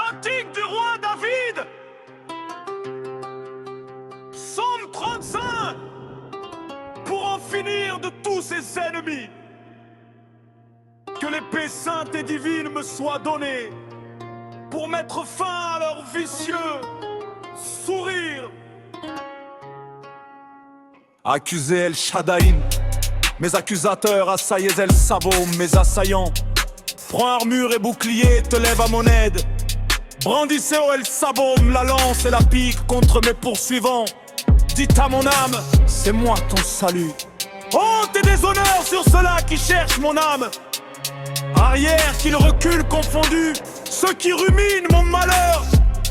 Cantique du roi David. Psaume 35. Pour en finir de tous ses ennemis. Que l'épée sainte et divine me soit donnée. Pour mettre fin à leurs vicieux sourires. Accusé El Shaddai, mes accusateurs assaillez El Sabo, mes assaillants. Prends armure et bouclier, te lève à mon aide. Brandissez au El Sabo la lance et la pique contre mes poursuivants. Dites à mon âme, c'est moi ton salut. Honte et déshonneur sur ceux-là qui cherchent mon âme. Arrière qu'ils reculent confondus, ceux qui ruminent mon malheur.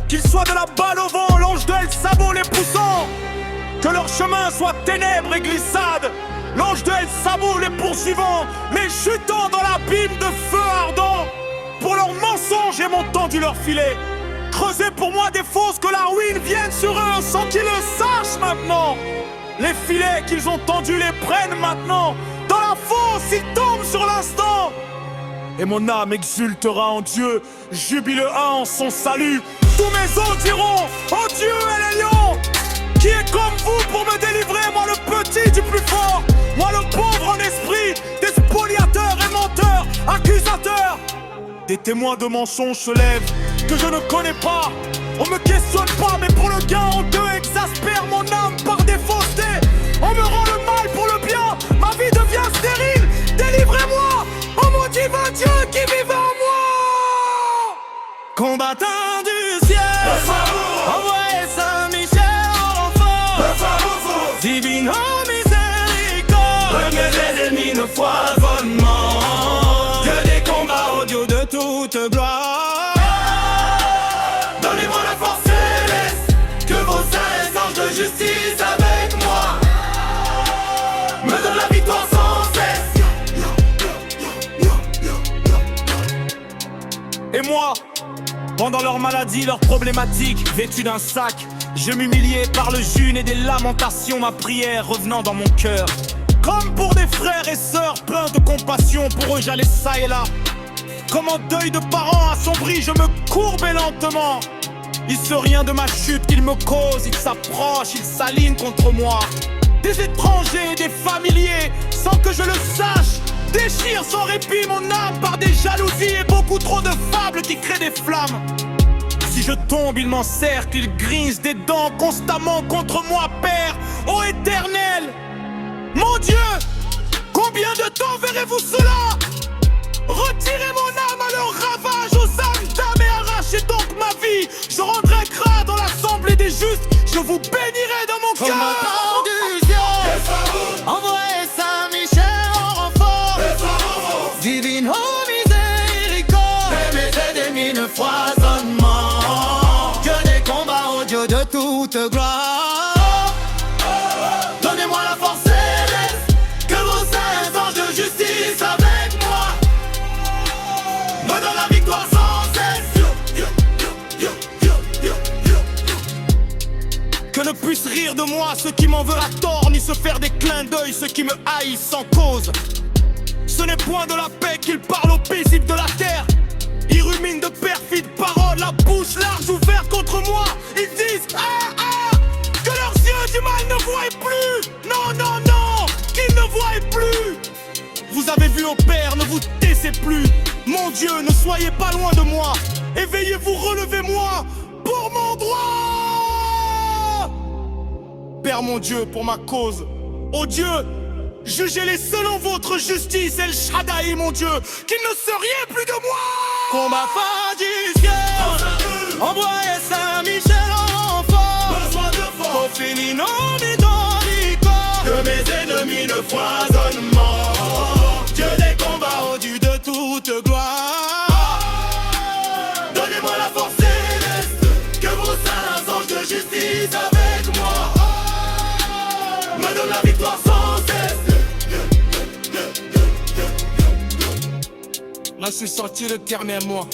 Qu'ils soient de la balle au vent, l'ange de El Sabo les poussant. Que leur chemin soit ténèbres et glissades. L'ange de El Sabo les poursuivant, mais chutant dans l'abîme de feu ardent. Pour leurs mensonges et m'ont tendu leur filet. Creusez pour moi des fosses, que la ruine vienne sur eux sans qu'ils le sachent maintenant. Les filets qu'ils ont tendus les prennent maintenant. Dans la fosse ils tombent sur l'instant. Et mon âme exultera en Dieu, jubilera en son salut. Tous mes os diront, oh Dieu et les lions. Qui est comme vous pour me délivrer, moi le petit du plus fort. Moi le pauvre en esprit, des spoliateurs et menteurs, accusateurs. Des témoins de mensonges se lèvent, que je ne connais pas. On me questionne pas, mais pour le gain honteux exaspère mon âme par des faussetés. On me rend le mal pour le bien, ma vie devient stérile. Délivrez-moi, oh mon divin Dieu qui vive en moi. Combattant du ciel, envoyez Saint-Michel en renfort. Divine en miséricorde, que mes ennemis ne foisonnement. Que des combats odieux de toute gloire. Donnez-moi la force céleste, que vos saints anges de justice avec moi me donnent la victoire sans cesse. Et moi, pendant leur maladie, leurs problématiques, vêtu d'un sac, je m'humiliais par le jeûne et des lamentations, ma prière revenant dans mon cœur. Comme pour des frères et sœurs pleins de compassion, pour eux j'allais ça et là. Comme en deuil de parents assombris, je me courbais lentement. Il se rien de ma chute qu'il me cause, il s'approche, il s'aligne contre moi. Des étrangers, des familiers, sans que je le sache, déchirent sans répit mon âme par des jalousies et beaucoup trop de fables qui créent des flammes. Si je tombe, ils m'encerclent, ils grisent des dents constamment contre moi, Père, ô Éternel. Mon Dieu, combien de temps verrez-vous cela? Retirez mon âme à leur ravage, aux âmes d'âme et arrachez donc ma vie. Je rendrai grâce dans l'assemblée des justes, je vous bénirai dans mon cœur. Du ciel, envoyez Saint-Michel en renfort. Divine en miséricorde, que mes ennemis ne foisonnement. Que des combats odieux de toute gloire. Donnez-moi la force céleste, que vos saints anges de justice avec moi me donnent la victoire sans cesse. Que ne puissent rire de moi ceux qui m'en veulent à tort, ni se faire des clins d'œil ceux qui me haïssent sans cause. Ce n'est point de la paix qu'ils parlent aux paisibles de la terre. Ils ruminent de perfides paroles, la bouche large ouverte contre moi. Ils disent ah ah, que leurs yeux du mal ne voient plus. Non non non, qu'ils ne voient plus. Vous avez vu au Père, ne vous taisez plus. Mon Dieu, ne soyez pas loin de moi. Éveillez-vous, relevez-moi pour mon droit. Père mon Dieu, pour ma cause, ô Dieu, jugez-les selon votre justice, El Shaddai, mon Dieu, qu'il ne se rien plus de moi. Combat fin du ciel, envoyez Saint-Michel en renfort. Pour finir non miséricorde, que mes ennemis ne foisonnement. Dieu des combats odieux de toute gloire. Donnez-moi la force céleste, que vos saints anges de justice avec moi me donnent la victoire sans cesse. Là je suis sorti l'Éternel moi.